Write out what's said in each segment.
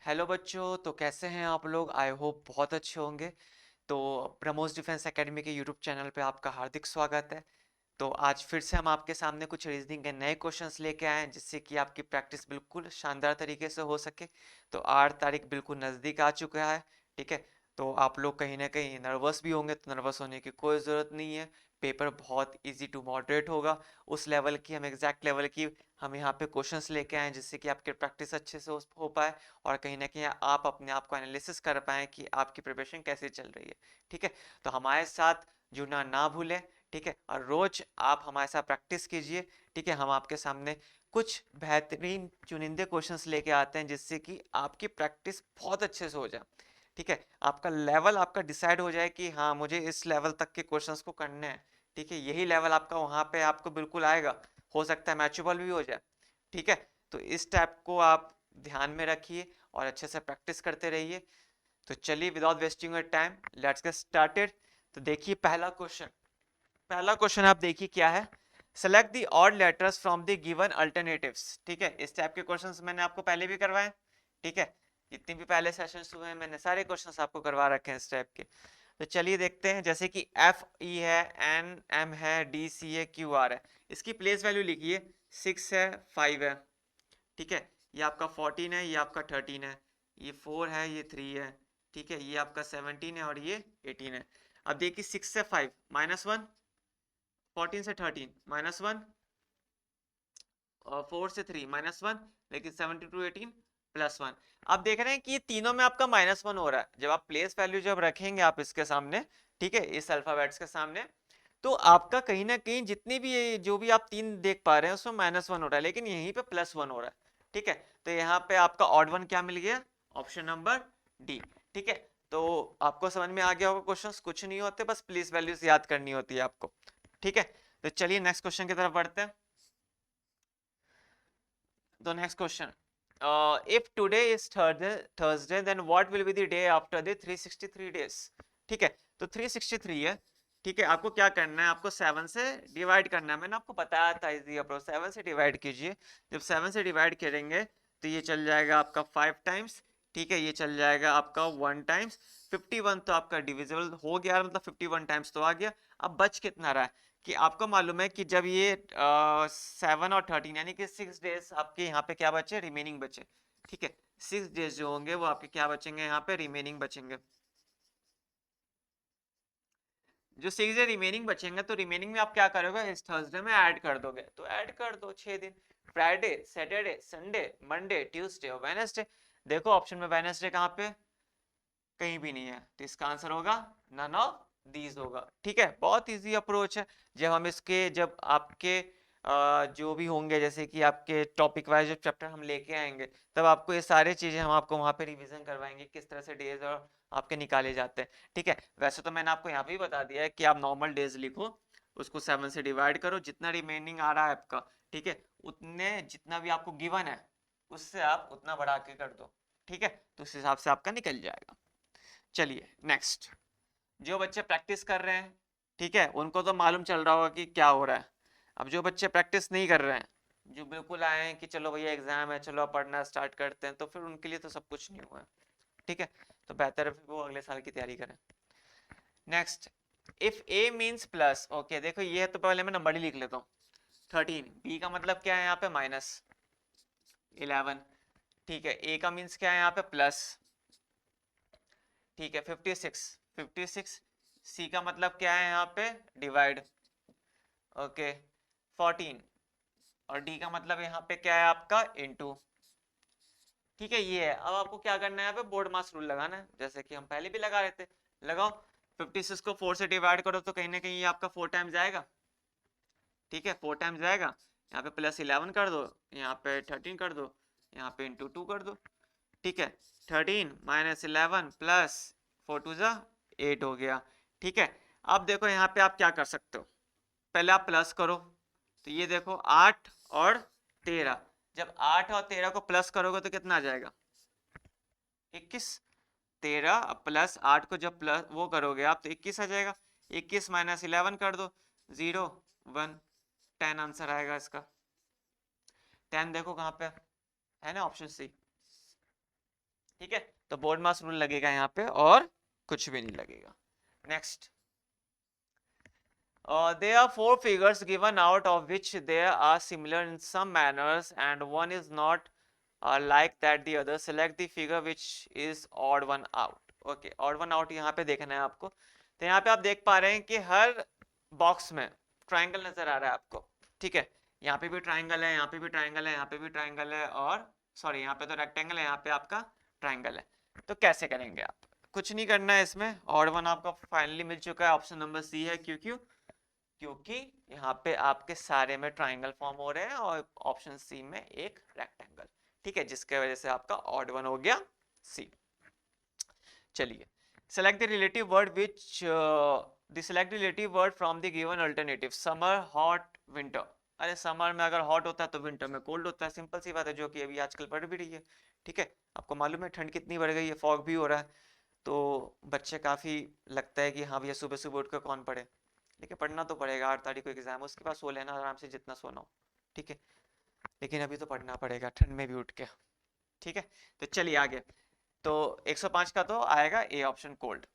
Hello बच्चों, तो कैसे हैं आप लोग? आई होप बहुत अच्छे होंगे। तो ब्रह्मोस डिफेंस एकेडमी के यूट्यूब चैनल पे आपका हार्दिक स्वागत है। तो आज फिर से हम आपके सामने कुछ रीजनिंग के नए क्वेश्चंस लेके आए हैं जिससे कि आपकी प्रैक्टिस बिल्कुल शानदार तरीके से हो सके। तो 8 तारीख बिल्कुल नज़दीक आ चुका है। ठीक है। तो आप लोग कहीं ना कहीं नर्वस भी होंगे, तो नर्वस होने की कोई ज़रूरत नहीं है। पेपर बहुत इजी टू मॉडरेट होगा। उस लेवल की हम एग्जैक्ट लेवल की हम यहाँ पे क्वेश्चंस लेके आए हैं जिससे कि आपकी प्रैक्टिस अच्छे से हो पाए और कहीं ना कहीं आप अपने आप को एनालिसिस कर पाएँ कि आपकी प्रिपरेशन कैसे चल रही है। ठीक है। तो हमारे साथ जुड़ना ना भूलें। ठीक है। और रोज आप हमारे साथ प्रैक्टिस कीजिए। ठीक है। हम आपके सामने कुछ बेहतरीन चुनिंदे क्वेश्चंस लेके आते हैं जिससे कि आपकी प्रैक्टिस बहुत अच्छे से हो जाए। ठीक है। आपका लेवल आपका डिसाइड हो जाए कि हाँ, मुझे इस लेवल तक के क्वेश्चंस को करने हैं। ठीक है। यही लेवल आपका वहाँ पे आपको बिल्कुल आएगा। हो सकता है मैचेबल भी हो जाए। ठीक है। तो इस टाइप को आप ध्यान में रखिए और अच्छे से प्रैक्टिस करते रहिए। तो चलिए, without wasting your time, let's get started. तो देखिए पहला क्वेश्चन आप देखिए क्या है। Select the odd letters from the given alternatives. ठीक है। इस टाइप के क्वेश्चंस मैंने आपको पहले भी करवाए। ठीक है। जितने भी पहले सेशंस हुए हैं मैंने सारे क्वेश्चंस आपको करवा रखे हैं इस टाइप के। तो चलिए देखते हैं। जैसे कि एफ ई है, एन एम है, डी सी है, क्यू आर है। इसकी प्लेस वैल्यू लिखिए। 6 है, 5 है। ठीक है। ये आपका 14 है, ये आपका 13 है, ये 4 है, ये 3 है। ठीक है। ये आपका 17 है और ये 18 है। अब देखिए 6 से 5 -1, 14 से 13 -1 और 4 से 3 -1, लेकिन 17 टू 18 +1। आप देख रहे हैं कि ये तीनों में आपका -1 हो रहा है। जब आप प्लेस वैल्यू जब रखेंगे आप इसके सामने, ठीक है, इस अल्फाबेट्स के सामने, तो आपका कहीं ना कहीं जितनी भी ये जो भी आप तीन देख पा रहे हैं उसमें -1 हो रहा है, लेकिन यहीं पे +1 हो रहा है। ठीक है। तो यहाँ पे आपका ऑड वन क्या मिल गया? Option number D. ठीक है। तो आपको समझ में आ गया होगा। क्वेश्चंस कुछ नहीं होते, बस प्लेस वैल्यूज याद करनी होती है आपको। ठीक है। तो चलिए नेक्स्ट क्वेश्चन की तरफ बढ़ते हैं। तो next question, if today is Thursday then what will be the day after the 363 days. ठीक है। तो 363 है। ठीक है। आपको क्या करना है? आपको 7 से डिवाइड करना है। मैंने आपको बताया था इजी अप्रोच। 7 से डिवाइड कीजिए। जब 7 से डिवाइड करेंगे तो ये चल जाएगा आपका 5 टाइम्स। ठीक है। ये चल जाएगा आपका 1 टाइम्स। 51 तो आपका डिविजिबल हो गया, मतलब 51 टाइम्स तो आ गया। अब बच कितना रहा है कि आपको मालूम है कि जब ये 7 और 13 यानी कि 6 डेज आपके यहाँ पे क्या बचे? रिमेनिंग बचे। ठीक है। 6 डेज जो होंगे वो आपके क्या बचेंगे? यहाँ पे रिमेनिंग बचेंगे। जो 6 डे रिमेनिंग बचेंगे तो रिमेनिंग में आप क्या करोगे? इस थर्सडे में ऐड कर दोगे। तो ऐड कर दो 6 दिन। Friday, Saturday, Sunday, Monday, Tuesday और वेनसडे। देखो ऑप्शन में वेनसडे कहाँ पे? कहीं भी नहीं है। तो इसका आंसर होगा नन ऑफ दीज होगा। ठीक है। बहुत इजी अप्रोच है। जब हम इसके जब आपके जो भी होंगे, जैसे कि आपके टॉपिक वाइज जब चैप्टर हम लेके आएंगे, तब आपको ये सारी चीजें हम आपको वहां पे रिवीजन करवाएंगे किस तरह से डेज और आपके निकाले जाते हैं। ठीक है। वैसे तो मैंने आपको यहाँ पे ही बता दिया है कि आप नॉर्मल डेज लिखो, उसको 7 से डिवाइड करो, जितना रिमेनिंग आ रहा है आपका, ठीक है, उतने जितना भी आपको गिवन है उससे आप उतना बढ़ा के कर दो। ठीक है। तो उस हिसाब से आपका निकल जाएगा। चलिए नेक्स्ट। जो बच्चे प्रैक्टिस कर रहे हैं, ठीक है, उनको तो मालूम चल रहा होगा कि क्या हो रहा है। अब जो बच्चे प्रैक्टिस नहीं कर रहे हैं, जो बिल्कुल आए हैं कि चलो भैया एग्जाम है, चलो पढ़ना स्टार्ट करते हैं, तो फिर उनके लिए तो सब कुछ नहीं हुआ है। ठीक है। तो बेहतर है फिर वो अगले साल की तैयारी करें। Next, if A means plus, okay देखो ये है तो पहले मैं नंबर ही लिख लेता हूँ। 13, बी का मतलब क्या है यहाँ पे? -11। ठीक है। ए का मीन्स क्या है यहाँ पे? प्लस। ठीक है। 56, 56। सी का मतलब क्या है यहाँ पे? डिवाइड। ओके। 14। और डी का मतलब यहाँ पे क्या है आपका? इनटू। ठीक है। ये है। अब आपको क्या करना है? यहाँ पे बोर्ड मास रूल लगाना है, जैसे कि हम पहले भी लगा रहे थे। लगाओ। 56 को 4 से डिवाइड करो तो कहीं ना कहीं ये आपका 4 टाइम्स जाएगा। ठीक है। 4 टाइम्स जाएगा। यहाँ पे +11 कर दो, यहाँ पे 13 कर दो, यहाँ पे इंटू 2 कर दो। ठीक है। 13 -11 प्लस 4 टू ज़ा 8 हो गया। ठीक है। अब देखो यहाँ पे आप क्या कर सकते हो। पहले आप प्लस करो। तो ये देखो 8 और 13। जब 8 और 13 को प्लस करोगे तो कितना आ जाएगा? 21। 13 प्लस 8 को जब प्लस वो करोगे आप तो 21 आ जाएगा। 21 -11 कर दो, 0 1 10 आंसर आएगा इसका। 10 देखो कहाँ पे है ना? Option C. ठीक है, तो बोर्ड मास रूल लगेगा यहाँ पे और कुछ भी नहीं लगेगा। Next, there are four figures given out of which they are similar in some manners and one is not like that the other. Select the figure which is odd one out. Okay, odd one out यहाँ पे देखना है आपको। तो यहाँ पे आप देख पा रहे हैं कि हर बॉक्स में ट्राइंगल नजर आ रहा है आपको। ठीक है, यहाँ पे भी ट्राइंगल है, यहाँ पे भी ट्राइंगल है, यहाँ पे भी ट्राइंगल है, और सॉरी यहाँ पे तो रेक्टेंगल है, यहाँ पे आपका ट्राइंगल है। तो कैसे करेंगे आप? कुछ नहीं करना है इसमें, ऑड वन आपका फाइनली मिल चुका है, ऑप्शन नंबर सी है। क्योंकि यहाँ पे आपके सारे में ट्राइंगल फॉर्म हो रहे हैं और ऑप्शन सी में एक रेक्टेंगल। ठीक है, जिसके वजह से आपका ऑड वन हो गया सी। चलिए, select the relative word which select the relative word from the given alternative. Summer, hot, winter. अरे समर में अगर हॉट होता है तो विंटर में कोल्ड होता है, सिंपल सी बात है, जो कि अभी आजकल पढ़ भी रही है। ठीक है, आपको मालूम है ठंड कितनी बढ़ गई है, फॉग भी हो रहा है, तो बच्चे काफी लगता है कि हाँ भैया सुबह सुबह उठ कर कौन पढ़े, लेकिन पढ़ना तो पड़ेगा, 8 तारीख को एग्जाम है, उसके बाद सो लेना आराम से जितना सोना हो। ठीक है, लेकिन अभी तो पढ़ना पड़ेगा ठंड में भी उठ के। ठीक है, तो चलिए आगे। तो 105 का तो आएगा ए ऑप्शन, कोल्ड।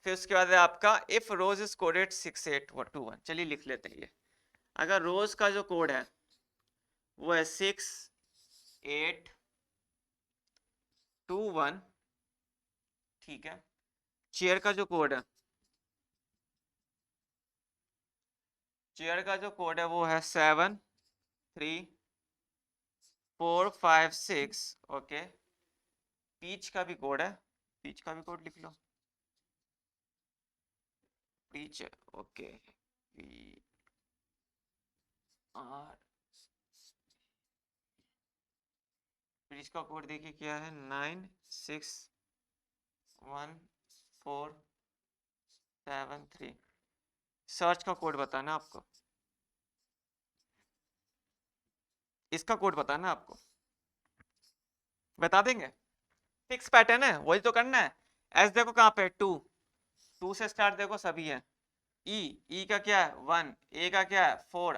फिर उसके बाद है आपका इफ रोज इज कोडेड 6821। चलिए लिख लेते हैं ये। अगर रोज का जो कोड है वो है 6821, ठीक है। चेयर का जो कोड है, चेयर का जो कोड है वो है 73456। ओके, पीच का भी कोड है, पीच का भी कोड लिख लो, peach. Okay, P R, peach का कोड देखिए क्या है, 96147 3। सर्च का कोड बताना आपको, इसका कोड बताना आपको, बता देंगे। फिक्स पैटर्न है, वही तो करना है। एस देखो कहाँ पे, टू, टू से स्टार्ट देखो सभी है। ई का क्या है 1, ए का क्या है 4,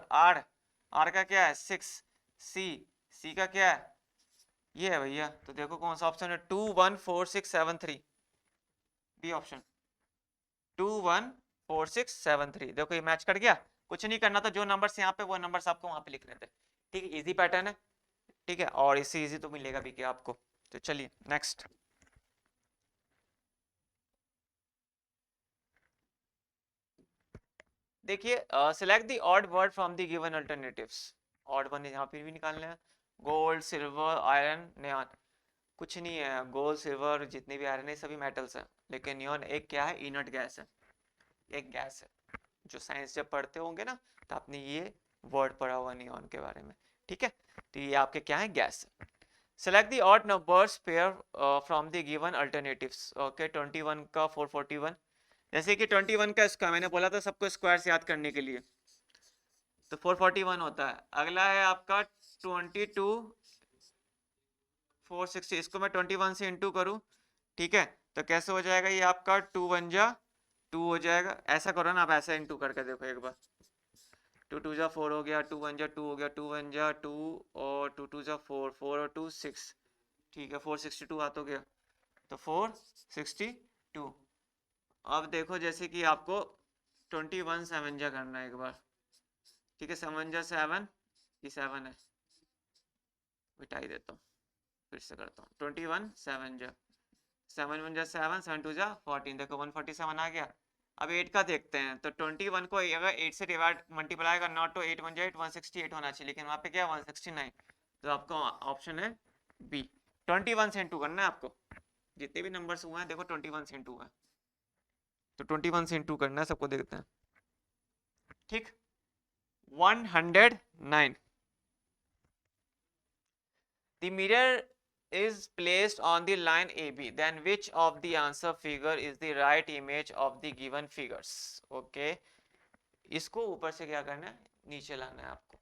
आर का क्या है 6, सी का क्या है, ये है भैया। तो देखो कौन सा ऑप्शन है, 214673, बी ऑप्शन, 214673। देखो ये मैच कर गया, कुछ नहीं करना था, जो नंबर्स यहाँ पे वो नंबर्स आपको वहां पे लिख रहे थे। ठीक है, इजी पैटर्न है। ठीक है, और इससे इजी तो मिलेगा भी क्या आपको। तो चलिए नेक्स्ट, देखिए select the odd word from the given alternatives. Odd one यहाँ पे भी निकालना है। Gold, silver, iron, neon. कुछ नहीं है, गोल्ड सिल्वर जितने भी आयरन है सभी मेटल्स हैं, लेकिन नियॉन एक क्या है, इनर्ट गैस है, एक गैस है। जो साइंस जब पढ़ते होंगे ना तो आपने ये वर्ड पढ़ा हुआ नियॉन के बारे में। ठीक है, तो ये आपके क्या है, गैस है। Select the odd numbers pair from the given alternatives. Okay, 21 का 441, जैसे कि 21 का इसका मैंने बोला था सबको स्क्वायर्स याद करने के लिए, तो 441 होता है। अगला है आपका 22 460, इसको मैं 21 से इंटू करूँ, ठीक है, तो कैसे हो जाएगा ये आपका, 2 1 जा 2 हो जाएगा। ऐसा करो ना आप, ऐसा इंटू करके देखो एक बार, 2 2 जा 4 हो गया, 2 1 जा 2 हो गया, 2 1 जा 2, और 2 2 जा 4, 4 और 2 6, ठीक है, 462 आ तो गया, तो 462। अब देखो जैसे कि आपको 21 7 जा करना है एक बार, ठीक है, 7 जा 7, ये 7 है, मिटाई देता हूँ, फिर से करता हूँ, 21 7 जा 7 1 जा 7, 7 2 जा 14, देखो 147 आ गया। अब 8 का देखते हैं, तो 21 को अगर 8 से डिवाइड मल्टीप्लाई करना तो 8 1 जा 8, 168 होना चाहिए, लेकिन वहाँ पे क्या 169, तो आपका ऑप्शन है बी, 21 से इंटू करना है आपको, जितने भी नंबर्स हुए हैं देखो 21 से इंटू है, तो 21 से इंटू करना है सबको, देखते हैं। ठीक, 109। The mirror is placed on the line AB, then which of the answer figure is the right image of the given figures? Okay, इसको ऊपर से क्या करना है, नीचे लाना है आपको।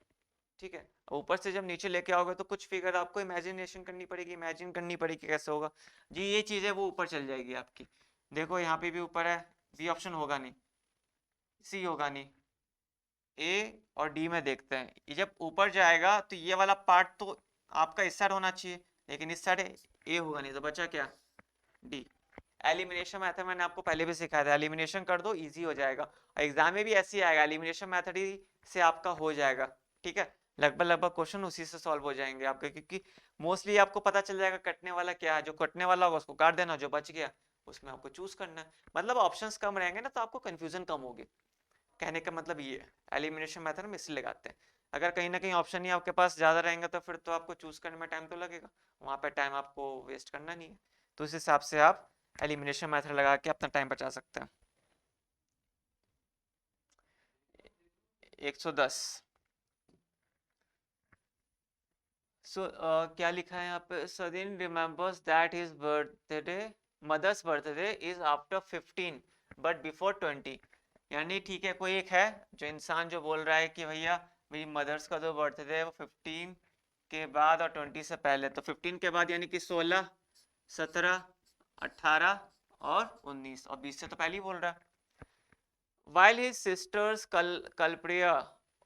ठीक है, ऊपर से जब नीचे लेके आओगे तो कुछ फिगर आपको इमेजिनेशन करनी पड़ेगी, इमेजिन करनी पड़ेगी कैसे होगा जी, ये चीज है वो ऊपर चल जाएगी आपकी। देखो यहाँ पे भी ऊपर है, बी ऑप्शन होगा नहीं, सी होगा नहीं, ए और डी में देखते हैं, ये जब ऊपर जाएगा तो ये वाला पार्ट तो आपका इस साइड होना चाहिए, लेकिन इस साइड ए होगा नहीं, तो बचा क्या, डी। एलिमिनेशन मेथड मैंने आपको पहले भी सिखाया था, एलिमिनेशन कर दो इजी हो जाएगा। एग्जाम में भी ऐसे ही आएगा, एलिमिनेशन मेथड ही से आपका हो जाएगा। ठीक है, लगभग लगभग क्वेश्चन उसी से सॉल्व हो जाएंगे आपके, क्योंकि मोस्टली आपको पता चल जाएगा कटने वाला क्या है। जो कटने वाला होगा उसको काट देना, जो बच गया उसमें आपको चूज करना है। मतलब ऑप्शंस कम रहेंगे ना, तो आपको कंफ्यूजन कम होगी। कहने का मतलब ये है, एलिमिनेशन मेथड में इसलिए लगाते हैं। अगर कहीं ना कहीं ऑप्शन ही आपके पास ज्यादा रहेंगे तो फिर तो आपको चूज करने में टाइम तो लगेगा, वहां पे टाइम आपको वेस्ट करना नहीं है। तो उस हिसाब से आप एलिमिनेशन मेथड लगा के अपना टाइम बचा सकते हैं। 110। सो क्या लिखा है यहाँ पे, सदीन remembers that his birthday, mother's birthday is after 15 but before 20। यानी ठीक है, कोई एक है जो इंसान जो बोल रहा है कि भैया मेरी मदर्स का जो बर्थडे है वो 15 के बाद और 20 से पहले। तो 15 के बाद यानी कि 16, 17, 18 और 19, और 20 से तो पहले ही बोल रहा है। While his sister's Kalpriya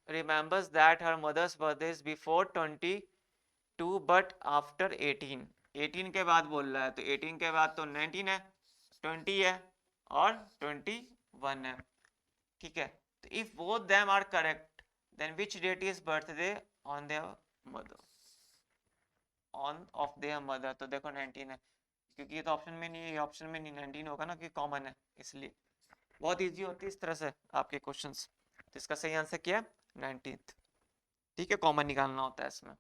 remembers that her mother's birthday is before 22 but after 18। 18 के बाद बोल रहा है, तो 18 के बाद तो 19 है, 20 है और 21 है। ठीक है, तो if both them are correct then which date is birthday on their mother, on of their mother। तो देखो 19 है, क्योंकि ये तो ऑप्शन में नहीं है, ये ऑप्शन में नहीं, 19 होगा ना, क्योंकि कॉमन है इसलिए। बहुत इजी होती है इस तरह से आपके क्वेश्चंस। तो इसका सही आंसर क्या है, 19th। ठीक है, कॉमन निकालना होता है इसमें।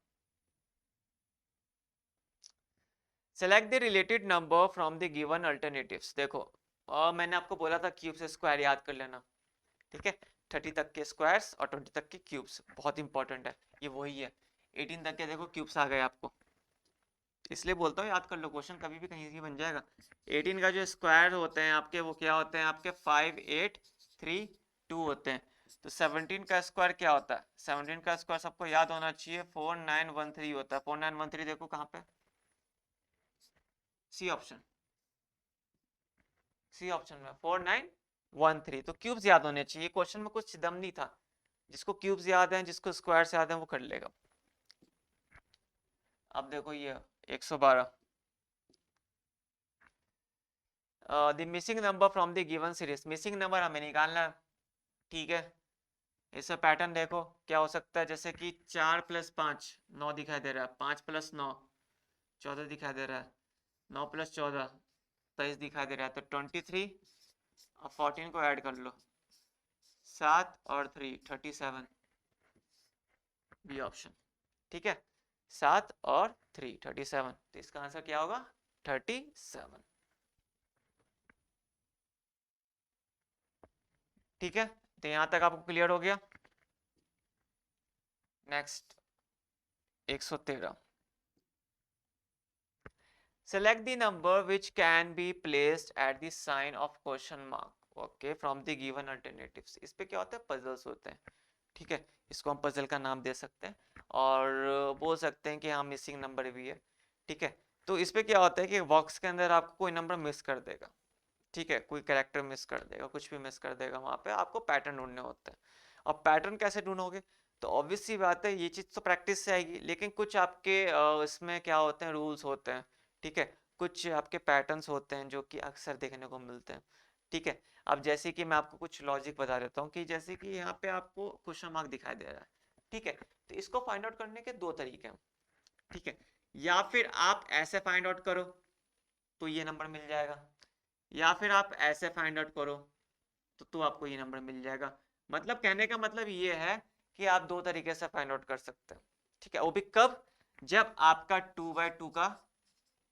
Select the related number from the given alternatives. देखो मैंने आपको बोला था क्यूब से स्क्वायर याद कर लेना। ठीक है, 30 तक के स्क्वायर्स और 20 तक के क्यूब्स बहुत इंपॉर्टेंट है, ये वही है। 18 तक के देखो क्यूब्स आ गए आपको, इसलिए बोलता हूँ याद कर लो, क्वेश्चन कभी भी कहीं से बन जाएगा। 18 का जो स्क्वायर होते हैं आपके, वो क्या होते हैं आपके, 5, 8, 3, 2 होते हैं। तो 17 का स्क्वायर क्या होता है, 17 का स्क्वायर सबको याद होना चाहिए, 4913 होता है। 4913 देखो कहाँ पे, सी ऑप्शन, सी ऑप्शन में 4913। तो क्यूब्स याद होने चाहिए, क्वेश्चन में कुछ दम नहीं था। जिसको क्यूब्स याद हैं, जिसको स्क्वायर्स याद हैं, वो कर लेगा। अब देखो ये 112, the missing number from the given series. Missing number हमें निकालना है। ठीक है, इसका पैटर्न देखो क्या हो सकता है, जैसे कि 4 + 5 9 दिखाई दे रहा है, 5 + 9 14 दिखाई दे रहा है, 9 + 14 23 दिखाई दे रहा है। तो 23 और 14 को ऐड कर लो, 7 और 3 37, बी ऑप्शन। ठीक है, 7 और 3 37, तो इसका आंसर क्या होगा, 37। ठीक है, तो यहां तक आपको क्लियर हो गया। Next 113, select the number which can be placed at the sign of question mark okay from the given alternatives। इस पे क्या होता है, पजल्स होते हैं। ठीक है, इसको हम पजल का नाम दे सकते हैं और बोल सकते हैं कि हाँ मिसिंग नंबर भी है। ठीक है, तो इस पे क्या होता है कि बॉक्स के अंदर आपको कोई नंबर मिस कर देगा। ठीक है, कोई कैरेक्टर मिस कर देगा, कुछ भी मिस कर देगा, वहां पे आपको पैटर्न ढूंढने होते हैं। अब पैटर्न कैसे ढूंढोगे, तो ऑब्वियस सी बात है ये चीज़ तो प्रैक्टिस से आएगी, लेकिन कुछ आपके इसमें क्या होते हैं, रूल्स होते हैं। ठीक है, कुछ आपके पैटर्न्स होते हैं जो कि अक्सर देखने को मिलते हैं। ठीक है, अब जैसे कि मैं आपको कुछ लॉजिक बता देता हूँ, कि जैसे कि यहाँ पे आपको क्वेश्चन मार्क दिखाई दे रहा है। ठीक है, तो इसको फाइंड आउट करने के दो तरीके हैं। ठीक है, या फिर आप ऐसे फाइंड आउट करो तो ये नंबर मिल जाएगा, या फिर आप ऐसे फाइंड आउट करो तो आपको ये नंबर मिल जाएगा। मतलब कहने का मतलब ये है कि आप दो तरीके से फाइंड आउट कर सकते हैं। ठीक है, वो भी कब, जब आपका 2x2 का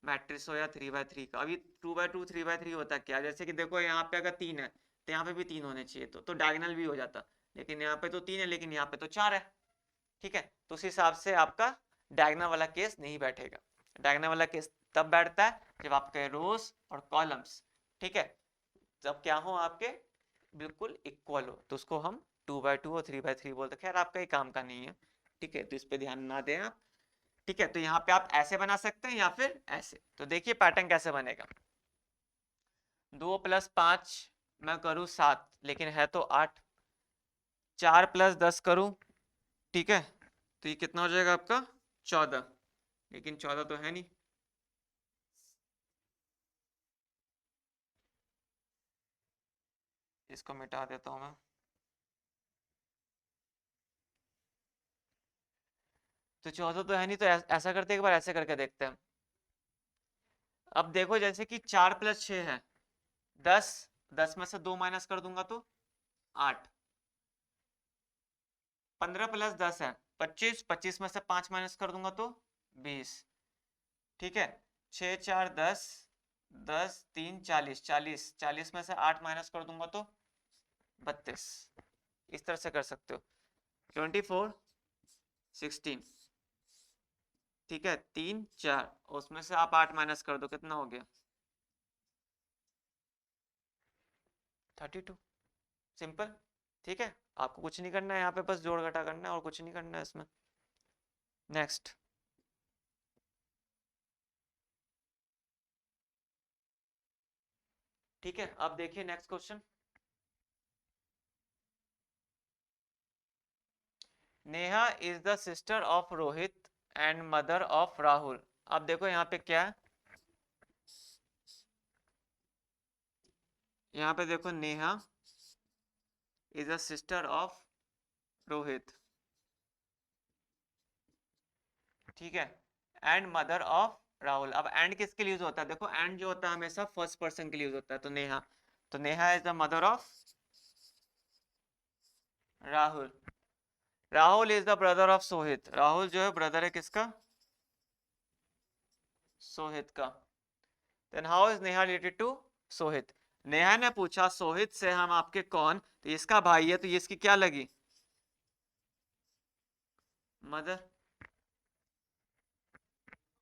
मैट्रिक्स हो या 3x3 का। अभी 2x2 3x3 होता क्या, जैसे कि देखो यहाँ पे अगर 3 है तो यहाँ पे भी 3 होने चाहिए, तो डायगोनल भी हो जाता, लेकिन यहाँ पे तो 3 है, लेकिन यहाँ पे तो 4 है। ठीक है, तो उस हिसाब से आपका डायगोनल वाला केस नहीं बैठेगा। डायगोनल वाला केस तब बैठता है जब आपके रोज और कॉलम्स, ठीक है, जब क्या हो आपके बिल्कुल इक्वल हो, तो उसको हम 2x2 और 3x3 बोलते। खैर आपका ही काम का नहीं है। ठीक है, तो इस पे ध्यान ना दें आप। ठीक है, तो यहाँ पे आप ऐसे बना सकते हैं या फिर ऐसे। तो देखिए पैटर्न कैसे बनेगा, 2 + 5 मैं करूँ 7, लेकिन है तो 8। 4 + 10 करूँ, ठीक है, तो ये कितना हो जाएगा आपका 14, लेकिन 14 तो है नहीं। इसको मिटा देता हूँ मैं। तो 14 तो है नहीं, तो ऐसा करते हैं, एक बार ऐसे करके देखते हैं। अब देखो जैसे कि 4 + 6 है 10, 10 में से 2 माइनस कर दूंगा तो 8, 15 + 10 है 25, 25 में से 5 माइनस कर दूंगा तो 20। ठीक है, 6 4 10, 10 3 40, 40, 40 में से 8 माइनस कर दूंगा तो 32। इस तरह से कर सकते हो। 24 16, ठीक है, 3 4, उसमें से आप 8 माइनस कर दो, कितना हो गया? 32। सिंपल। ठीक है, आपको कुछ नहीं करना है यहाँ पे, बस जोड़ घटा करना है और कुछ नहीं करना है इसमें। नेक्स्ट। ठीक है, अब देखिए next question. Neha is the sister of Rohit and mother of Rahul. अब देखो यहाँ पे क्या है, यहाँ पे देखो Neha is the sister of Rohit, ठीक है, एंड मदर ऑफ राहुल। अब एंड किसके लिए यूज होता है? देखो एंड जो होता है हमेशा फर्स्ट पर्सन के लिए यूज होता है, तो Neha is the mother of Rahul. Rahul is the brother of Sohit, Rahul जो है ब्रदर है किसका? सोहित का। Then how is Neha related to Sohit? Neha ने पूछा सोहित से हम आपके कौन, तो इसका भाई है, तो ये इसकी क्या लगी? मदर।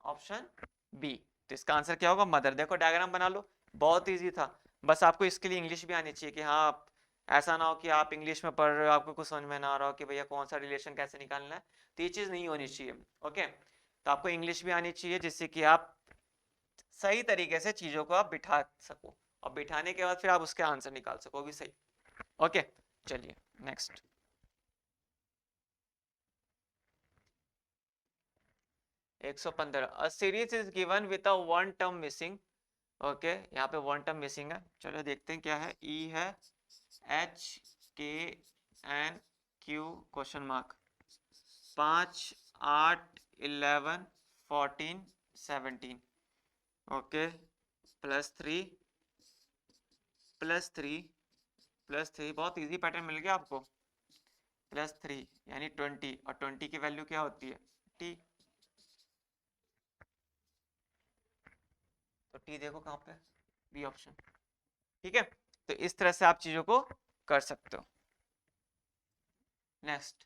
Option B. तो इसका आंसर क्या होगा? मदर। देखो डायग्राम बना लो, बहुत इजी था। बस आपको इसके लिए इंग्लिश भी आनी चाहिए कि हाँ आप, ऐसा ना हो कि आप इंग्लिश में पढ़ रहे हो, आपको कुछ समझ में ना आ रहा हो कि भैया कौन सा रिलेशन कैसे निकालना है, तो ये चीज़ नहीं होनी चाहिए। ओके, तो आपको इंग्लिश भी आनी चाहिए जिससे कि आप सही तरीके से चीज़ों को आप बिठा सको, और बिठाने के बाद फिर आप उसके आंसर निकाल सको भी सही। ओके, चलिए next. 115, a series is given with a one term missing. Okay, यहाँ पे वन टर्म मिसिंग है, चलो देखते हैं क्या है। ई है, H K N Q question mark, 5 8 11 14 17। Okay, +3 +3 +3, बहुत इजी पैटर्न मिल गया आपको। +3 यानी 20, और 20 की वैल्यू क्या होती है? टी। तो टी देखो कहाँ पे, बी ऑप्शन। ठीक है, तो इस तरह से आप चीजों को कर सकते हो। Next,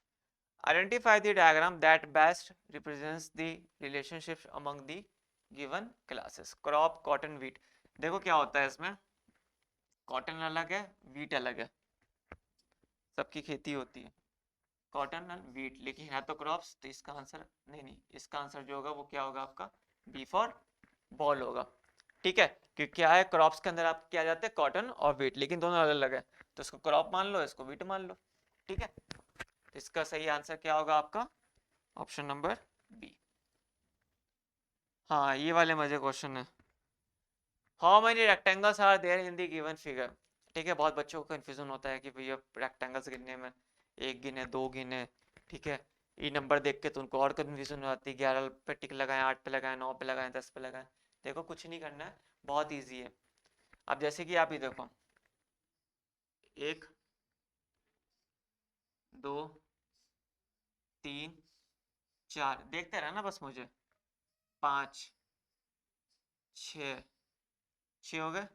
identify the diagram that best represents the relationships among the given classes. Crop, cotton, wheat. देखो क्या होता है इसमें, कॉटन अलग है, वीट अलग है, सबकी खेती होती है कॉटन एंड वीट, लेकिन है तो क्रॉप्स, तो इसका आंसर नहीं नहीं, इसका आंसर जो होगा वो क्या होगा आपका? बी फॉर बॉल होगा। ठीक है, क्योंकि क्या है, क्रॉप्स के अंदर आप क्या जाते हैं, कॉटन और वीट, लेकिन दोनों अलग अलग है, तो इसको क्रॉप मान लो, इसको वीट मान लो। ठीक है, तो इसका सही आंसर क्या होगा आपका? Option number B. हाँ, ये वाले मजे क्वेश्चन है। How many rectangles are there in the given figure? ठीक है, बहुत बच्चों को कंफ्यूजन होता है कि भैया रेक्टेंगल्स गिनने में, एक गिने, दो गिने। ठीक है, ये नंबर देख के तो उनको और कंफ्यूजन हो जाती है, 11 पे टिक लगाएं, 8 पे लगाएं, 9 पे लगाएं, 10 पे लगाएं। देखो कुछ नहीं करना है, बहुत ईजी है। अब जैसे कि आप ही देखो, 1 2 3 4, देखते रहना बस मुझे। 5 6, 6 हो गए,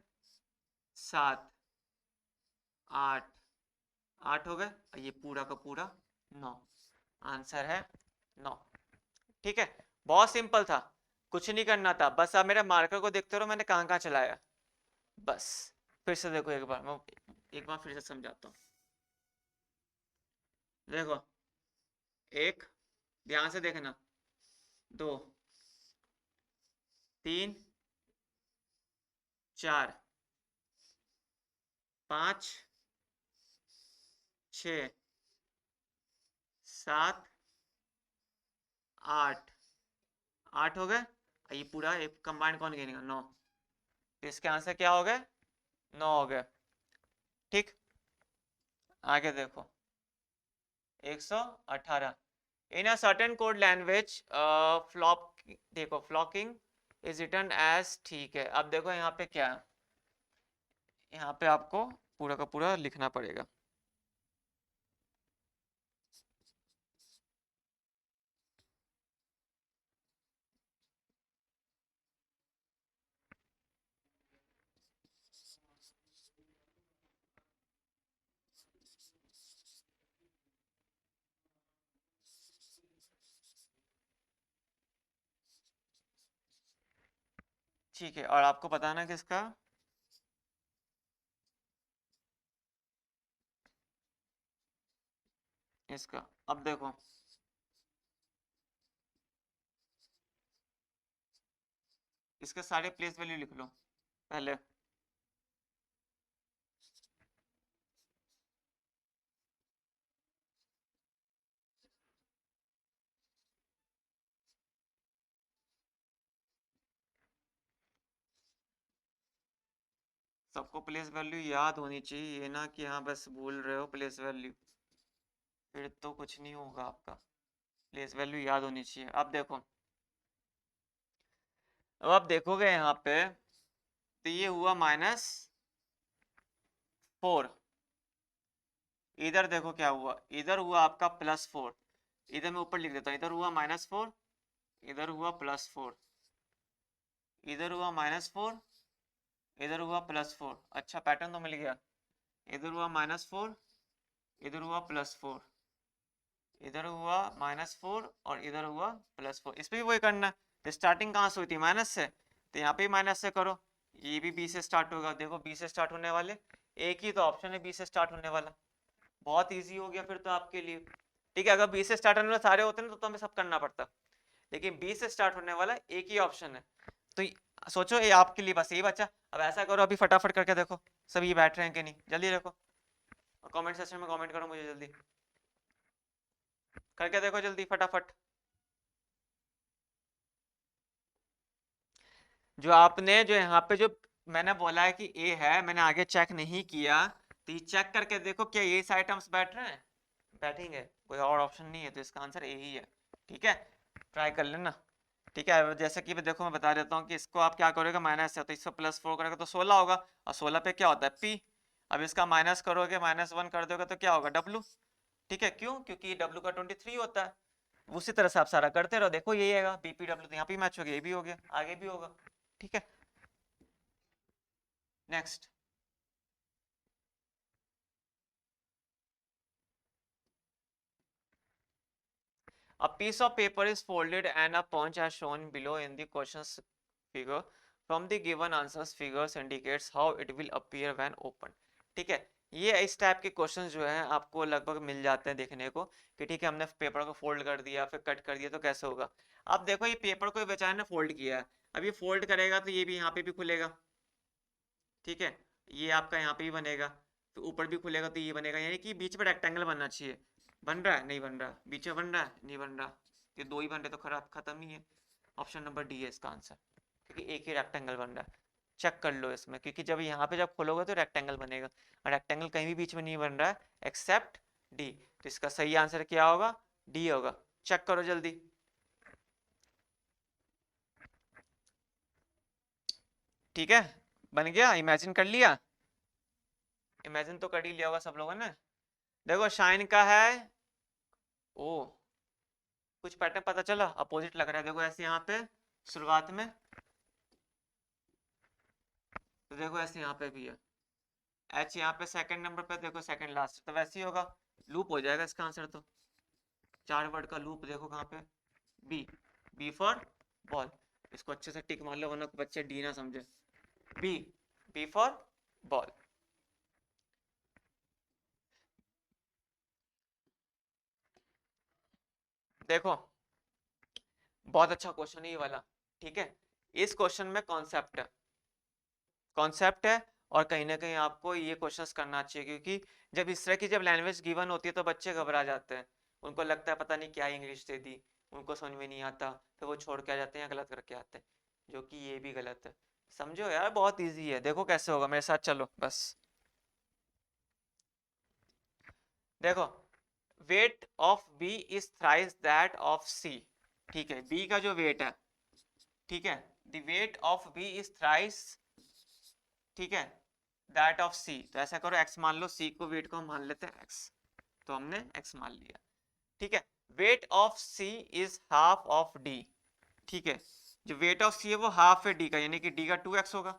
7 8, 8 हो गए, और ये पूरा का पूरा 9। आंसर है 9। ठीक है, बहुत सिंपल था, कुछ नहीं करना था, बस आप मेरे मार्कर को देखते रहो मैंने कहाँ कहाँ चलाया। बस फिर से देखो, एक बार मैं एक बार फिर से समझाता हूँ। देखो, एक, ध्यान से देखना, 2 3 4 5 6 7 8, 8 हो गए, ये पूरा एक कंबाइंड कौन गिनेगा? 9। तो इसके आंसर क्या हो गए? 9 हो गए। ठीक, आगे देखो 118 in a certain code language flop, देखो फ्लॉकिंग इज रिटर्न एज, ठीक है। अब देखो यहाँ पे क्या है, यहाँ पे आपको पूरा का पूरा लिखना पड़ेगा। ठीक है, और आपको बताना किसका, इसका। अब देखो इसके सारे प्लेस वैल्यू लिख लो पहले। सबको प्लेस वैल्यू याद होनी चाहिए, ये ना कि हाँ बस भूल रहे हो प्लेस वैल्यू, फिर तो कुछ नहीं होगा आपका। प्लेस वैल्यू याद होनी चाहिए। अब देखो, अब आप देखोगे यहाँ पे तो ये हुआ -4, इधर देखो क्या हुआ, इधर हुआ आपका +4, इधर मैं ऊपर लिख देता हूँ, इधर हुआ -4, इधर हुआ +4, इधर हुआ -4, इधर हुआ +4। अच्छा पैटर्न तो मिल गया, इधर हुआ -4, इधर हुआ +4, इधर हुआ -4 और इधर हुआ +4। इस पे भी वही करना है, तो स्टार्टिंग कहाँ से हुई थी, माइनस से, तो यहाँ पे माइनस से करो। ये भी बी से स्टार्ट होगा, देखो बी से स्टार्ट होने वाले, एक ही तो ऑप्शन है बी से स्टार्ट होने वाला, बहुत इजी हो गया फिर तो आपके लिए। ठीक है, अगर बी से स्टार्ट होने वाले सारे होते ना तो हमें सब करना पड़ता, लेकिन बी से स्टार्ट होने वाला एक ही ऑप्शन है, तो सोचो ये आपके लिए बस यही बचा। अब ऐसा करो, अभी फटाफट करके देखो सब ये बैठ रहे हैं कि नहीं, जल्दी देखो, और कमेंट सेक्शन में कमेंट करो मुझे, जल्दी करके देखो जल्दी फटाफट। जो आपने जो यहाँ पे जो मैंने बोला है कि ए है, मैंने आगे चेक नहीं किया, तो ये चेक करके देखो क्या ये सारे टर्म्स बैठ रहे हैं, बैठेंगे, कोई और ऑप्शन नहीं है, तो इसका आंसर ए ही है। ठीक है, ट्राई कर लेना। ठीक है, जैसे कि देखो मैं बता देता हूँ कि इसको आप क्या करोगे, माइनस है तो इसको +4 करोगे तो 16 होगा, और 16 पे क्या होता है पी, अब इसका माइनस करोगे, -1 कर दोगे तो क्या होगा डब्लू। ठीक है, क्यों, क्योंकि डब्लू का 23 होता है। उसी तरह से आप सारा करते रहो, देखो यही आएगा बीपी डब्ल्यू, तो यहाँ पे मैच हो गया, ये भी हो गया, आगे भी होगा। ठीक है, next. A piece of paper is folded and a punch as shown below in the questions figure. From the given answers, figures indicates how it will appear when opened. ठीक है, ये इस टाइप के क्वेश्चन जो है आपको लगभग मिल जाते हैं देखने को, कि ठीक है हमने पेपर को फोल्ड कर दिया फिर कट कर दिया तो कैसे होगा। अब देखो ये पेपर को बेचारे ने फोल्ड किया है, अब ये फोल्ड करेगा तो ये भी यहाँ पे भी खुलेगा। ठीक है, ये आपका यहाँ पे भी बनेगा, तो ऊपर भी खुलेगा तो ये बनेगा, यानी कि बीच में रेक्टेंगल बनना चाहिए। बन रहा है, नहीं बन रहा, बीच में बन रहा है, नहीं बन रहा, ये दो ही बन रहे तो खराब खत्म ही है। ऑप्शन नंबर डी है इसका आंसर, क्योंकि एक ही रेक्टेंगल बन रहा है। चेक कर लो इसमें, क्योंकि जब यहाँ पे जब खोलोगे तो रेक्टेंगल बनेगा, और रेक्टेंगल कहीं भी बीच में नहीं बन रहा है एक्सेप्ट डी, तो इसका सही आंसर क्या होगा, डी होगा। चेक करो जल्दी। ठीक है, बन गया, इमेजिन कर लिया, इमेजिन तो कर ही लिया होगा सब लोगों ने। देखो शाइन का है, ओ कुछ पैटर्न पता चला, अपोजिट लग रहा है, देखो ऐसे यहाँ पे शुरुआत में, तो देखो ऐसे यहाँ पे भी है, एच यहाँ पे सेकंड नंबर पे, देखो सेकंड लास्ट, तो वैसे ही होगा, लूप हो जाएगा इसका आंसर तो। 4 वर्ड का लूप देखो कहाँ पे, बी, बी फॉर बॉल, इसको अच्छे से टिक मार लो वरना बच्चे डी ना समझे। B, B for ball. देखो बहुत अच्छा क्वेश्चन है ये वाला। ठीक है, इस क्वेश्चन में कॉन्सेप्ट है, कॉन्सेप्ट है, और कहीं ना कहीं आपको ये क्वेश्चंस करना चाहिए, क्योंकि जब इस तरह की जब लैंग्वेज गिवन होती है तो बच्चे घबरा जाते हैं, उनको लगता है पता नहीं क्या इंग्लिश दे दी, उनको समझ में नहीं आता, तो वो छोड़ के आ जाते हैं या गलत करके आते हैं, जो कि ये भी गलत है। समझो यार, बहुत इजी है, देखो कैसे होगा, मेरे साथ चलो बस। देखो weight of B is thrice that of C, ठीक है, बी का जो वेट है, ठीक है, the weight of B is thrice, ठीक है, दैट ऑफ सी। तो ऐसा करो x मान लो, सी को वेट को हम मान लेते हैं x, तो हमने x मान लिया, ठीक है। Weight of C is half of D, ठीक है, जो वेट ऑफ सी है वो हाफ है डी का, यानी कि डी का 2x होगा,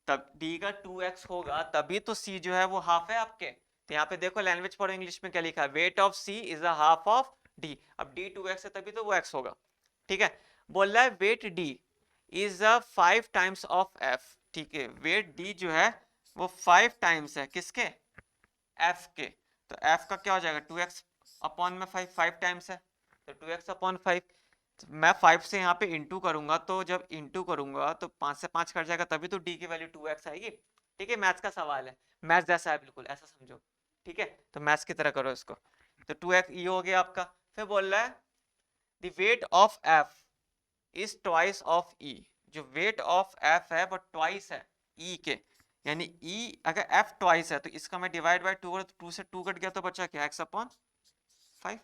तब डी का 2x होगा तभी तो सी जो है वो हाफ है आपके। तो यहाँ पे देखो लैंग्वेज पढ़ो इंग्लिश में क्या लिखा है, weight of C is a half of D, अब डी 2x है तभी तो वो x होगा, ठीक है। बोल रहा है weight D is a 5 times of F, ठीक है, वेट डी जो है वो 5 टाइम्स है किसके, एफ के। तो एफ का क्या हो जाएगा 2x अपॉन में 5, 5 टाइम्स है तो 2x अपॉन 5। मैं 5 से यहाँ पे इंटू करूंगा, तो जब इंटू करूंगा तो 5 से 5 कट जाएगा तभी तो डी की वैल्यू 2x आएगी, ठीक है। मैथ्स का सवाल है, मैथ्स जैसा है बिल्कुल, ऐसा समझो, ठीक है। तो मैथ्स की तरह करो इसको, तो 2x ये हो गया आपका। फिर बोल रहा है the weight of F is twice of E, जो वेट ऑफ एफ है वो ट्वाइस है ई के, यानी ई अगर एफ ट्वाइस है तो इसका मैं डिवाइड बाय 2 करूँ तो 2 से 2 कट गया तो बचा क्या x अपॉन 5,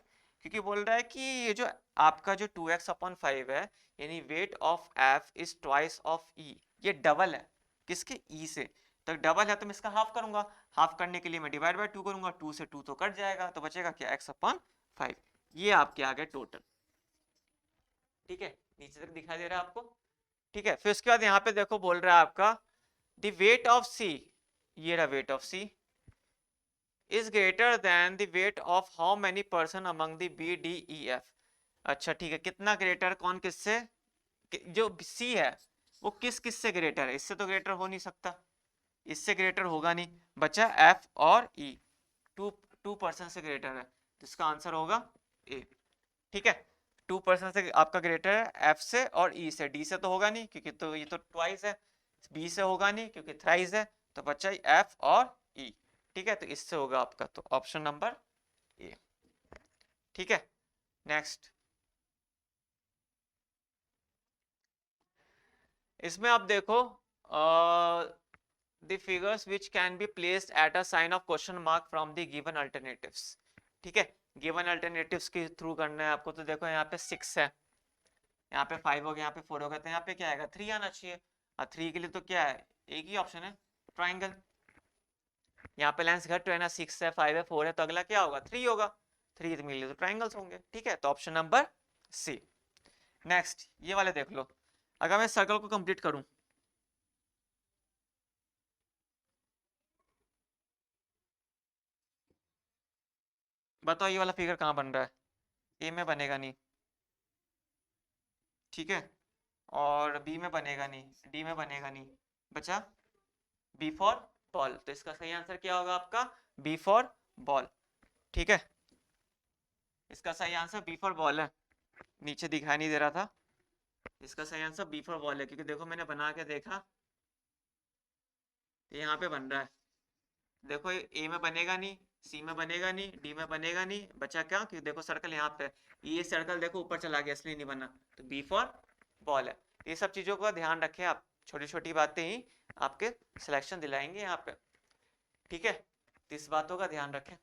क्योंकि बोल रहा है कि ये जो आपका जो 2x अपॉन 5 है, यानी weight of F is twice of E, ये डबल है किसके ई से, तो डबल है तो मैं इसका हाफ करूंगा, हाफ करने के लिए मैं डिवाइड बाय 2 करूंगा, 2 से 2 तो कट जाएगा तो बचेगा क्या x अपॉन 5। ये आपके आ गए टोटल, ठीक है, नीचे तक दिखाई दे रहा है आपको, ठीक है। फिर उसके बाद यहाँ पे देखो बोल रहा है आपका द वेट ऑफ सी, ये रहा weight of C is greater than the weight of how many person among the B D E F. अच्छा ठीक है, कितना ग्रेटर, कौन किससे, जो सी है वो किस किस से ग्रेटर है, इससे तो ग्रेटर हो नहीं सकता, इससे ग्रेटर होगा नहीं, बचा एफ और ई, टू टू पर्सन से ग्रेटर है, तो इसका आंसर होगा ए, ठीक है। 2% से आपका ग्रेटर है एफ से और ई से, डी से तो होगा नहीं क्योंकि तो ये तो ट्वाइस है, बी से होगा नहीं क्योंकि थ्राइस है, तो बच्चा एफ और ई, ठीक है, तो इससे होगा आपका तो ऑप्शन नंबर ए, ठीक है। नेक्स्ट, इसमें आप देखो the figures which can be placed at a sign of question mark from the given alternatives, ठीक है, गिवन अल्टरनेटिव्स के थ्रू करना है आपको। तो देखो यहाँ पे 6 है, यहाँ पे 5 हो गया, यहाँ पे 4 हो गया, तो यहाँ पे क्या आएगा 3 आना चाहिए, और 3 के लिए तो क्या है एक ही ऑप्शन है ट्राइंगल, यहाँ पे लेंस घट है ना, 6 है 5 है 4 है, तो अगला क्या होगा 3 होगा, 3 मिले तो ट्राइंगल्स होंगे, ठीक है, तो ऑप्शन नंबर सी। नेक्स्ट ये वाले देख लो, अगर मैं सर्कल को कंप्लीट करूं, बताओ ये वाला फिगर कहाँ बन रहा है, ए में बनेगा नहीं, ठीक है, और बी में बनेगा नहीं, डी में बनेगा नहीं, बचा बी फॉर बॉल, तो इसका सही आंसर क्या होगा आपका बी फॉर बॉल, ठीक है, इसका सही आंसर बी फॉर बॉल है, नीचे दिखाई नहीं दे रहा था, इसका सही आंसर बी फॉर बॉल है, क्योंकि देखो मैंने बना के देखा, ये यहाँ पे बन रहा है, देखो ए में बनेगा नहीं, सी में बनेगा नहीं, डी में बनेगा नहीं, बचा क्या, क्योंकि देखो सर्कल यहाँ पे, ये सर्कल देखो ऊपर चला गया इसलिए नहीं बना, तो बी फॉर बॉल है। ये सब चीजों का ध्यान रखें आप, छोटी छोटी बातें ही आपके सिलेक्शन दिलाएंगे यहाँ पे, ठीक है, तो इस बातों का ध्यान रखें।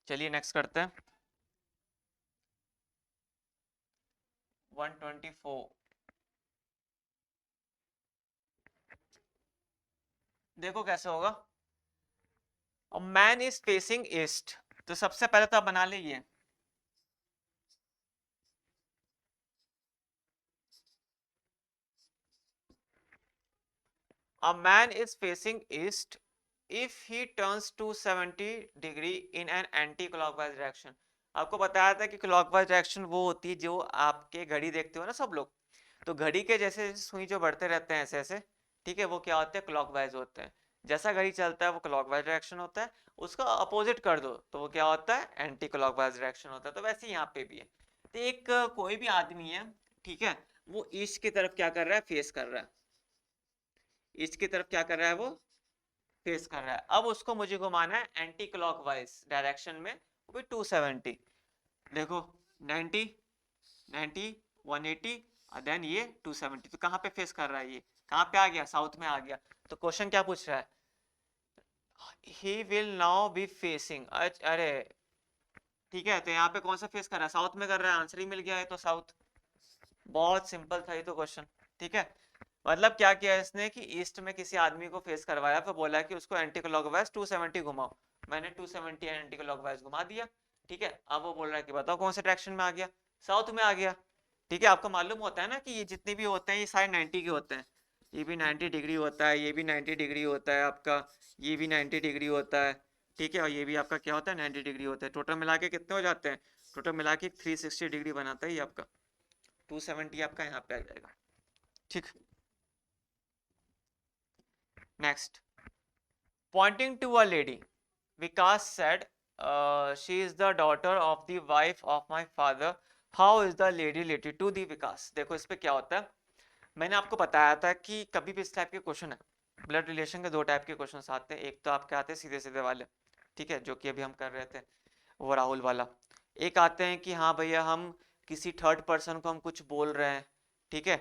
चलिए नेक्स्ट करते हैं 124, देखो कैसे होगा, मैन इज फेसिंग ईस्ट, तो सबसे पहले तो आप बना लीजिए, a man is facing east if he turns 270 degree in an anti-clockwise direction। आपको बताया था कि क्लॉकवाइज डायरेक्शन वो होती है जो आपके घड़ी देखते हो ना सब लोग, तो घड़ी के जैसे सुई जो बढ़ते रहते हैं ऐसे ऐसे, ठीक है, वो क्या होते हैं क्लॉकवाइज होते हैं, जैसा घड़ी चलता है वो क्लॉकवाइज डायरेक्शन होता है, उसका अपोजिट कर दो तो वो क्या होता है एंटी क्लॉकवाइज डायरेक्शन होता है, तो वैसे ही यहाँ पे भी है। तो एक कोई भी आदमी है, ठीक है, वो ईस्ट की तरफ क्या कर रहा है फेस कर रहा है, ईस्ट की तरफ क्या कर रहा है वो फेस कर रहा है, अब उसको मुझे घुमाना है एंटी क्लॉकवाइज डायरेक्शन में, वो भी 270, देखो 90 90 180 और देन ये 270, तो कहाँ पे फेस कर रहा है, ये कहाँ पे आ गया साउथ में आ गया, तो क्वेश्चन क्या पूछ रहा है he will now be facing, अरे ठीक है, तो यहाँ पे कौन सा फेस कर रहा है, साउथ में कर रहा है, आंसर ही मिल गया है तो साउथ। बहुत सिंपल था ये तो क्वेश्चन। ठीक है, मतलब क्या किया इसने कि ईस्ट में किसी आदमी को फेस करवाया, फिर बोला कि उसको एंटी क्लॉकवाइज 270 घुमाओ, मैंने 270 एंटी क्लॉकवाइज घुमा दिया। ठीक है, अब वो बोल रहा है कि बताओ कौन से डायरेक्शन में आ गया, साउथ में आ गया। ठीक है, आपको मालूम होता है ना कि ये जितने भी होते हैं ये सारे 90 के होते हैं, ये भी 90 डिग्री होता है, ये भी 90 डिग्री होता है आपका, ये भी 90 डिग्री होता है। ठीक है, और ये भी आपका क्या होता है 90 डिग्री होता है, टोटल मिला के कितने हो जाते हैं, टोटल मिला के 360 डिग्री बनाता है ये आपका, 270 आपका यहाँ पे आ जाएगा। ठीक, next, pointing to a lady, Vikas said she is the daughter of the wife of my father, how is the lady related to the Vikas. देखो इस पे क्या होता है, मैंने आपको बताया था कि कभी भी इस टाइप के क्वेश्चन है, ब्लड रिलेशन के दो टाइप के क्वेश्चंस आते हैं, एक तो आपके आते हैं सीधे सीधे वाले, ठीक है, जो कि अभी हम कर रहे थे वो राहुल वाला। एक आते हैं कि हाँ भैया हम किसी थर्ड पर्सन को हम कुछ बोल रहे हैं, ठीक है,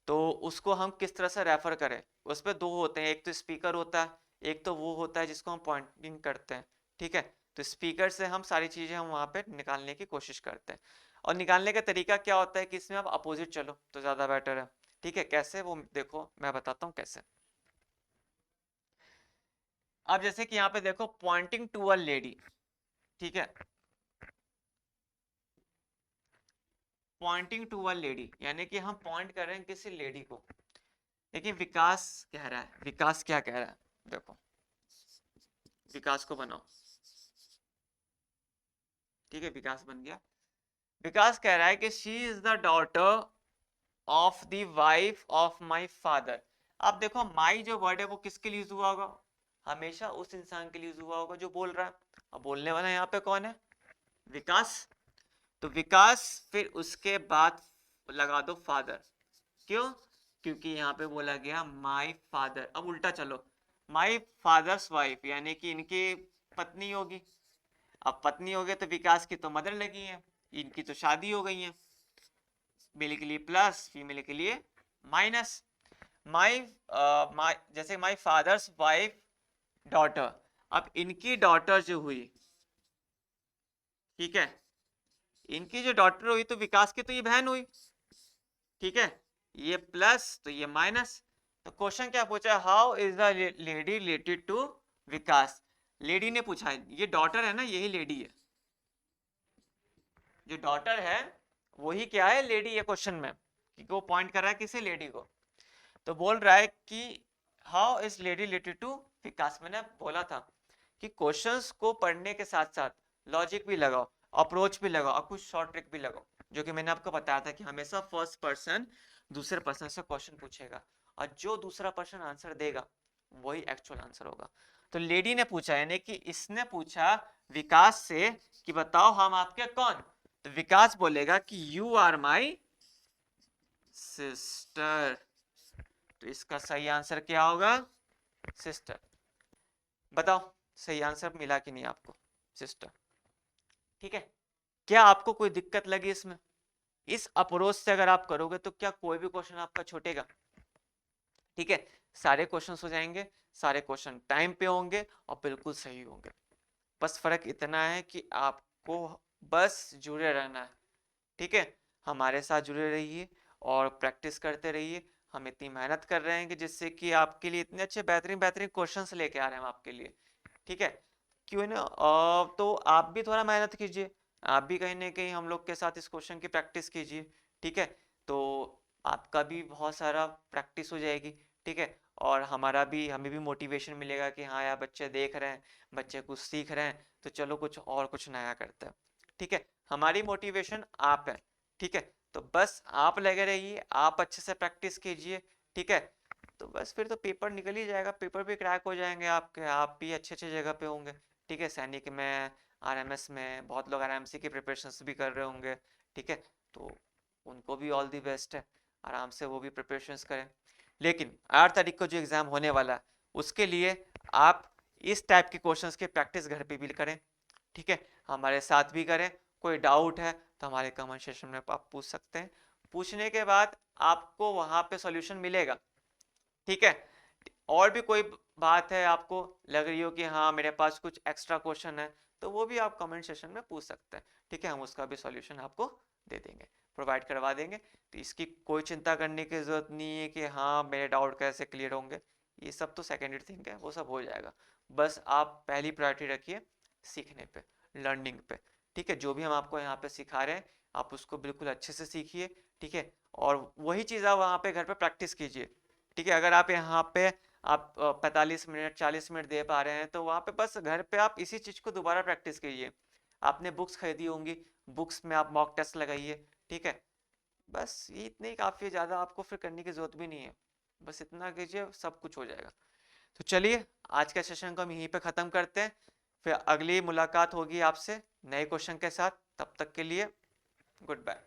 तो उसको हम किस तरह से रेफर करें, उस पर दो होते हैं, एक तो स्पीकर होता है, एक तो वो होता है जिसको हम पॉइंटिंग करते हैं। ठीक है, तो स्पीकर से हम सारी चीज़ें हम वहाँ पे निकालने की कोशिश करते हैं, और निकालने का तरीका क्या होता है कि इसमें आप अपोजिट चलो तो ज़्यादा बेटर है। ठीक है, कैसे वो देखो मैं बताता हूँ कैसे। अब जैसे कि यहाँ पे देखो पॉइंटिंग टू अ लेडी, ठीक है, पॉइंटिंग टू अ लेडी यानी कि हम पॉइंट कर रहे हैं किसी लेडी को। देखिए विकास कह रहा है, विकास क्या कह रहा है, देखो विकास को बनाओ। ठीक है, विकास बन गया। विकास कह रहा है कि she is the daughter of the wife of my father. अब देखो माई जो वर्ड है वो किसके लिए यूज हुआ होगा, हमेशा उस इंसान के लिए यूज हुआ होगा जो बोल रहा है। अब बोलने वाला यहाँ पे कौन है, विकास। तो विकास फिर उसके बाद लगा दो फादर, क्यों, क्योंकि यहाँ पे बोला गया माई फादर। अब उल्टा चलो, माई फादर्स वाइफ यानी कि इनकी पत्नी होगी, अब पत्नी हो गई तो विकास की तो मदर लगी है, इनकी तो शादी हो गई है, मेल के लिए प्लस फीमेल के लिए माइनस। माई जैसे माई फादर्स वाइफ डॉटर, अब इनकी डॉटर जो हुई, ठीक है, इनकी जो डॉटर हुई तो विकास की तो ये बहन हुई, ठीक है, ये प्लस तो ये माइनस। तो क्वेश्चन क्या पूछा, how is the lady related to Vikas. Lady ने पूछा है, ये डॉटर है ना, यही लेडी है, जो डॉटर है वही क्या है, लेडी है क्वेश्चन में, क्योंकि वो पॉइंट कर रहा है किसी लेडी को। तो बोल रहा है कि how is lady related to Vikas. मैंने बोला था कि क्वेश्चंस को पढ़ने के साथ साथ लॉजिक भी लगाओ, अप्रोच भी लगाओ और कुछ शॉर्ट ट्रिक भी लगाओ, जो कि मैंने आपको बताया था कि हमेशा फर्स्ट पर्सन दूसरे पर्सन से क्वेश्चन पूछेगा, और जो दूसरा पर्सन आंसर देगा वही एक्चुअल आंसर होगा। तो लेडी ने पूछा यानी कि इसने पूछा विकास से कि बताओ हम आपके कौन, तो विकास बोलेगा कि यू आर माई सिस्टर। तो इसका सही आंसर क्या होगा, सिस्टर। बताओ सही आंसर मिला कि नहीं आपको, सिस्टर। ठीक है, क्या आपको कोई दिक्कत लगी इसमें, इस अप्रोच से अगर आप करोगे तो क्या कोई भी क्वेश्चन आपका छूटेगा। ठीक है, सारे क्वेश्चन हो जाएंगे, सारे क्वेश्चन टाइम पे होंगे और बिल्कुल सही होंगे। बस फर्क इतना है कि आपको बस जुड़े रहना है। ठीक है, हमारे साथ जुड़े रहिए और प्रैक्टिस करते रहिए। हम इतनी मेहनत कर रहे हैं कि जिससे कि आपके लिए इतने अच्छे बेहतरीन बेहतरीन क्वेश्चंस लेके आ रहे हैं हम आपके लिए। ठीक है, क्यों ना तो आप भी थोड़ा मेहनत कीजिए, आप भी कहीं ना कहीं हम लोग के साथ इस क्वेश्चन की प्रैक्टिस कीजिए। ठीक है, तो आपका भी बहुत सारा प्रैक्टिस हो जाएगी। ठीक है, और हमारा भी, हमें भी मोटिवेशन मिलेगा कि हाँ यार बच्चे देख रहे हैं, बच्चे कुछ सीख रहे हैं, तो चलो कुछ और कुछ नया करते हैं। ठीक है, हमारी मोटिवेशन आप है। ठीक है, तो बस आप लगे रहिए, आप अच्छे से प्रैक्टिस कीजिए। ठीक है, तो बस फिर तो पेपर निकल ही जाएगा, पेपर भी क्रैक हो जाएंगे आपके, आप भी अच्छे अच्छे जगह पे होंगे। ठीक है, सैनिक में, आरएमएस में, बहुत लोग आरएमसी की प्रिपरेशंस भी कर रहे होंगे। ठीक है, तो उनको भी ऑल दी बेस्ट है, आराम से वो भी प्रिपरेशंस करें। लेकिन 8 तारीख को जो एग्ज़ाम होने वाला है उसके लिए आप इस टाइप के क्वेश्चंस की प्रैक्टिस घर पे भी करें। ठीक है, हमारे साथ भी करें, कोई डाउट है तो हमारे कमेंट सेक्शन में आप पूछ सकते हैं, पूछने के बाद आपको वहाँ पे सॉल्यूशन मिलेगा। ठीक है, और भी कोई बात है आपको लग रही हो कि हाँ मेरे पास कुछ एक्स्ट्रा क्वेश्चन है, तो वो भी आप कमेंट सेशन में पूछ सकते हैं, ठीक है, हम उसका भी सॉल्यूशन आपको दे देंगे, प्रोवाइड करवा देंगे। तो इसकी कोई चिंता करने की ज़रूरत नहीं है कि हाँ मेरे डाउट कैसे क्लियर होंगे, ये सब तो सेकेंडरी थिंग है, वो सब हो जाएगा। बस आप पहली प्रायोरिटी रखिए सीखने पे, लर्निंग पे, ठीक है। जो भी हम आपको यहाँ पे सिखा रहे हैं आप उसको बिल्कुल अच्छे से सीखिए, ठीक है, और वही चीज़ आप वहाँ पे घर पे प्रैक्टिस कीजिए, ठीक है। अगर आप यहाँ पे आप 45 मिनट 40 मिनट दे पा रहे हैं तो वहाँ पे बस घर पे आप इसी चीज़ को दोबारा प्रैक्टिस कीजिए। आपने बुक्स खरीदी होंगी, बुक्स में आप मॉक टेस्ट लगाइए, ठीक है। बस ये इतने ही काफ़ी है, ज़्यादा आपको फिर करने की ज़रूरत भी नहीं है, बस इतना कीजिए सब कुछ हो जाएगा। तो चलिए आज का सेशन को हम यहीं पे ख़त्म करते हैं, फिर अगली मुलाकात होगी आपसे नए क्वेश्चन के साथ, तब तक के लिए गुड बाय।